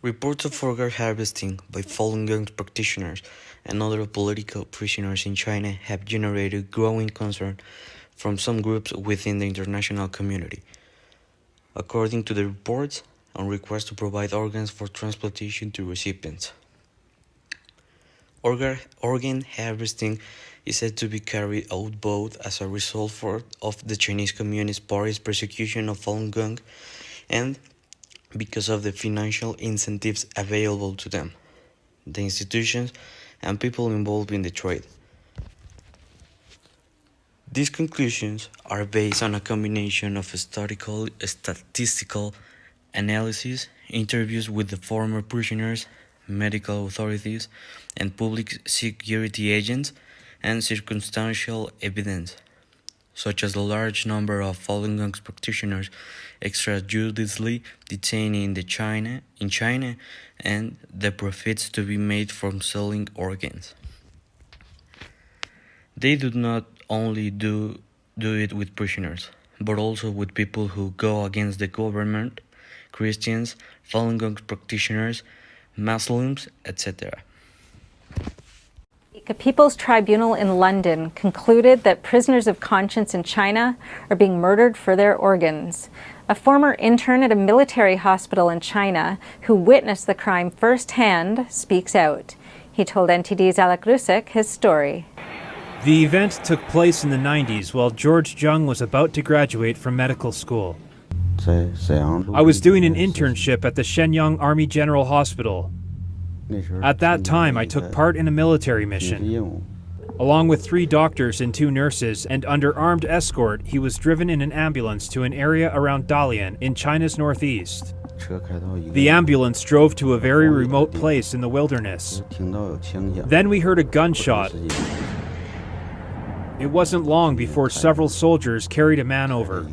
Reports of organ harvesting by Falun Gong practitioners and other political prisoners in China have generated growing concern from some groups within the international community. According to the reports, on request to provide organs for transplantation to recipients. Organ harvesting is said to be carried out both as a result of the Chinese Communist Party's persecution of Falun Gong and because of the financial incentives available to them, the institutions, and people involved in the trade. These conclusions are based on a combination of statistical analysis, interviews with the former prisoners, medical authorities, and public security agents, and circumstantial evidence, such as the large number of Falun Gong practitioners extrajudicially detained in China and the profits to be made from selling organs. They do not only do it with prisoners, but also with people who go against the government, Christians, Falun Gong practitioners, Muslims, etc. A People's Tribunal in London concluded that prisoners of conscience in China are being murdered for their organs. A former intern at a military hospital in China who witnessed the crime firsthand speaks out. He told NTD's Alec Rusek his story. The event took place in the 90s while George Jung was about to graduate from medical school. I was doing an internship at the Shenyang Army General Hospital. At that time, I took part in a military mission. Along with 3 doctors and 2 nurses, and under armed escort, he was driven in an ambulance to an area around Dalian in China's northeast. The ambulance drove to a very remote place in the wilderness. Then we heard a gunshot. It wasn't long before several soldiers carried a man over.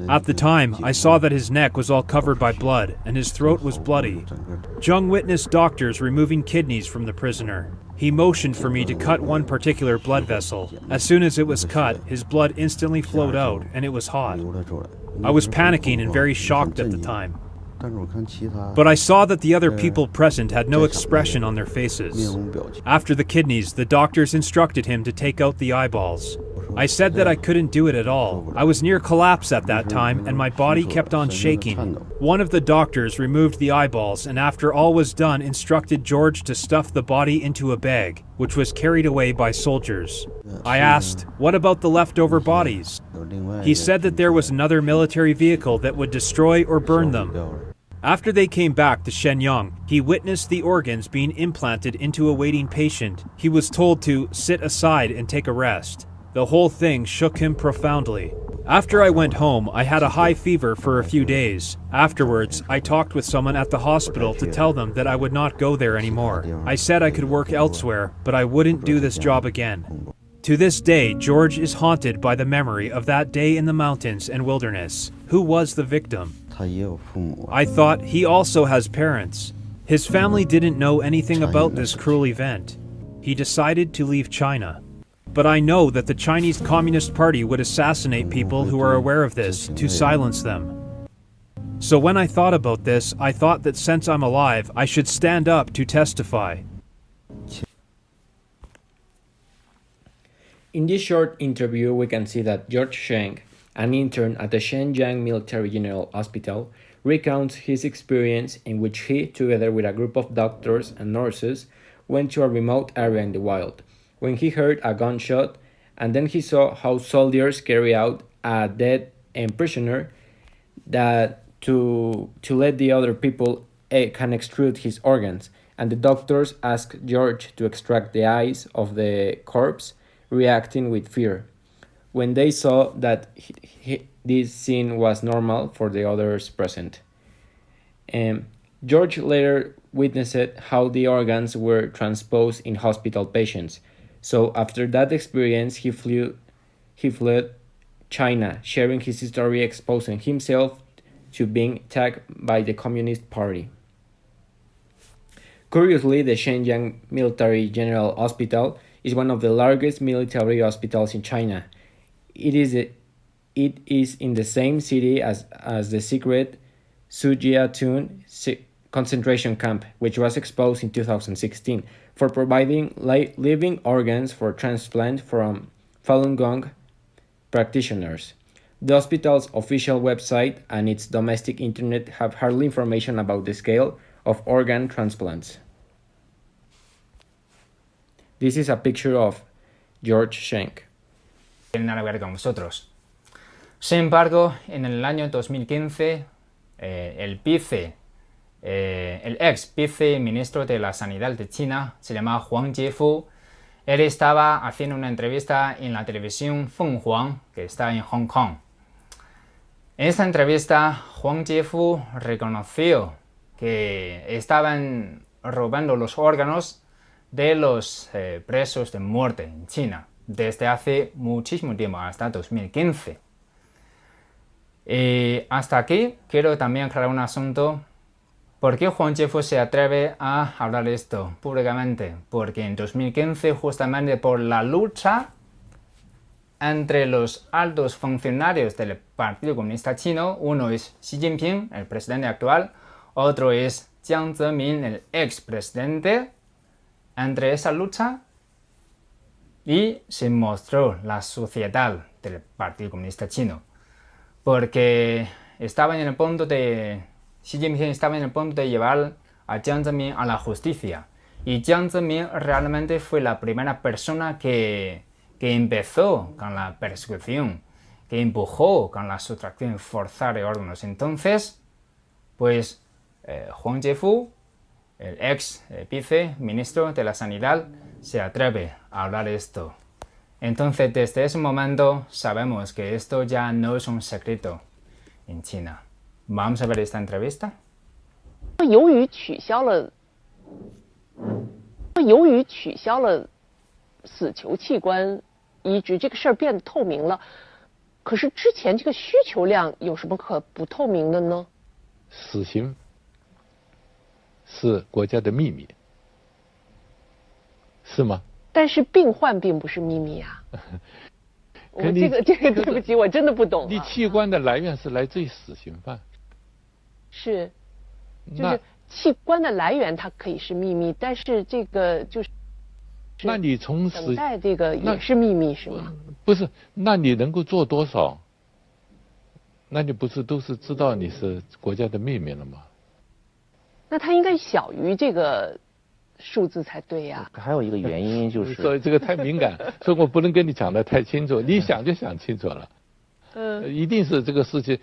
At the time, I saw that his neck was all covered by blood and his throat was bloody. Jung witnessed doctors removing kidneys from the prisoner. He motioned for me to cut one particular blood vessel. As soon as it was cut, his blood instantly flowed out and it was hot. I was panicking and very shocked at the time. But I saw that the other people present had no expression on their faces. After the kidneys, the doctors instructed him to take out the eyeballs. I said that I couldn't do it at all. I was near collapse at that time and my body kept on shaking. One of the doctors removed the eyeballs and after all was done instructed George to stuff the body into a bag, which was carried away by soldiers. I asked, "What about the leftover bodies?" He said that there was another military vehicle that would destroy or burn them. After they came back to Shenyang, he witnessed the organs being implanted into a waiting patient. He was told to sit aside and take a rest. The whole thing shook him profoundly. After I went home, I had a high fever for a few days. Afterwards, I talked with someone at the hospital to tell them that I would not go there anymore. I said I could work elsewhere, but I wouldn't do this job again. To this day, George is haunted by the memory of that day in the mountains and wilderness. Who was the victim? I thought he also has parents. His family didn't know anything about this cruel event. He decided to leave China. But I know that the Chinese Communist Party would assassinate people who are aware of this to silence them. So when I thought about this, I thought that since I'm alive, I should stand up to testify. In this short interview, we can see that George Sheng, an intern at the Shenyang Military General Hospital, recounts his experience in which he, together with a group of doctors and nurses, went to a remote area in the wild, when he heard a gunshot, and then he saw how soldiers carry out a dead prisoner that to let the other people can extrude his organs, and the doctors asked George to extract the eyes of the corpse, reacting with fear. When they saw that this scene was normal for the others present. George later witnessed how the organs were transposed in hospital patients. So after that experience, he fled China, sharing his story, exposing himself to being attacked by the Communist Party. Curiously, the Shenyang Military General Hospital is one of the largest military hospitals in China. It is in the same city as the secret Sujiatun concentration camp, which was exposed in 2016, for providing living organs for transplant from Falun Gong practitioners. The hospital's official website and its domestic internet have hardly information about the scale of organ transplants. This is a picture of George Schenk. Tiene nada que ver con vosotros. Sin embargo, en el año 2015, el ex viceministro de la Sanidad de China, se llamaba Huang Jiefu, él estaba haciendo una entrevista en la televisión Fenghuang, que está en Hong Kong. En esta entrevista, Huang Jiefu reconoció que estaban robando los órganos de los presos de muerte en China desde hace muchísimo tiempo, hasta 2015. Hasta aquí quiero también aclarar un asunto. ¿Por qué Huang Jiefu se atreve a hablar esto públicamente? Porque en 2015, justamente por la lucha entre los altos funcionarios del Partido Comunista Chino, uno es Xi Jinping, el presidente actual, otro es Jiang Zemin, el expresidente. Entre esa lucha y se mostró la suciedad del Partido Comunista Chino, porque estaba en el punto de Xi Jinping estaba en el punto de llevar a Jiang Zemin a la justicia, y Jiang Zemin realmente fue la primera persona que empezó con la persecución, que empujó con la sustracción forzada de órganos. Entonces, pues Huang Jiefu, el ex viceministro de la Sanidad, se atreve a hablar esto. Entonces, desde ese momento sabemos que esto ya no es un secreto en China. Vamos a ver esta entrevista. 由于取消了死囚器官移植这个事儿变得透明了，可是之前这个需求量有什么可不透明的呢？死刑是国家的秘密，是吗？但是病患并不是秘密啊。我这个对不起，我真的不懂。你器官的来源是来自于死刑犯。是，就是器官的来源它可以是秘密，但是这个就是。那你从等待这个也是秘密是吗？不是，那你能够做多少？那你不是都是知道你是国家的秘密了吗？那它应该小于这个数字才对呀。还有一个原因就是，所以这个太敏感，所以我不能跟你讲得太清楚。你想就想清楚了。一定是这个事情，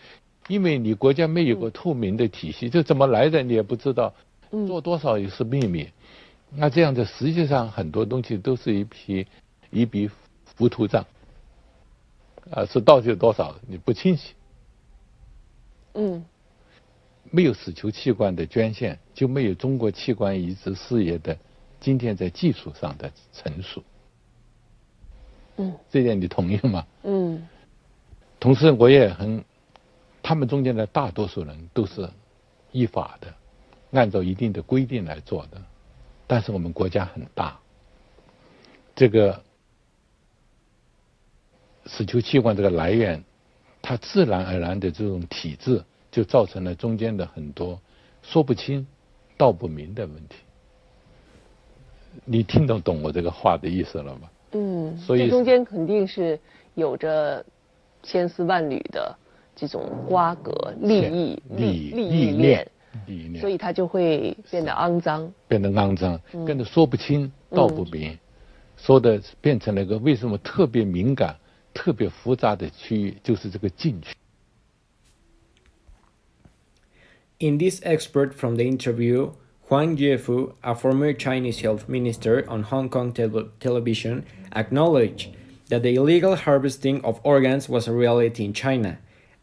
因为你国家没有个透明的体系，就怎么来的你也不知道，做多少也是秘密。那这样的实际上很多东西都是一笔糊涂账，是到底有多少你不清晰。没有死囚器官的捐献，就没有中国器官移植事业的今天在技术上的成熟。这点你同意吗？同时我也他们中间的大多数人都是依法的，按照一定的规定来做的。但是我们国家很大，这个死囚器官这个来源，它自然而然的这种体制，就造成了中间的很多说不清、道不明的问题。你听得懂我这个话的意思了吗？所以这中间肯定是有着千丝万缕的这种瓜葛、利益链。所以它就会变得肮脏，变得说不清道不明，说的变成了一个为什么特别敏感、特别复杂的区域，就是这个禁区。In this excerpt from the interview, Huang Jiefu, a former Chinese health minister on Hong Kong television, acknowledged that the illegal harvesting of organs was a reality in China.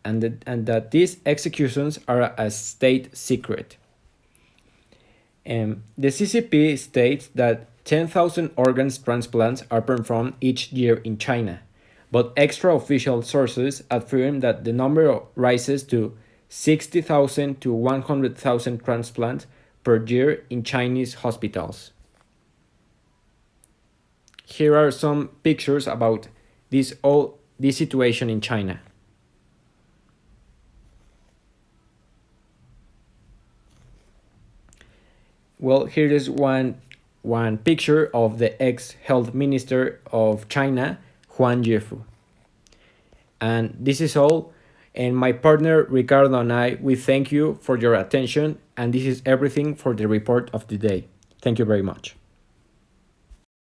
And that these executions are a state secret. The CCP states that 10,000 organ transplants are performed each year in China, but extra-official sources affirm that the number rises to 60,000 to 100,000 transplants per year in Chinese hospitals. Here are some pictures about this situation in China. Well, here is one picture of the ex-health minister of China, Huang Zhifu. And this is all. And my partner Ricardo and I, we thank you for your attention. And this is everything for the report of the day. Thank you very much.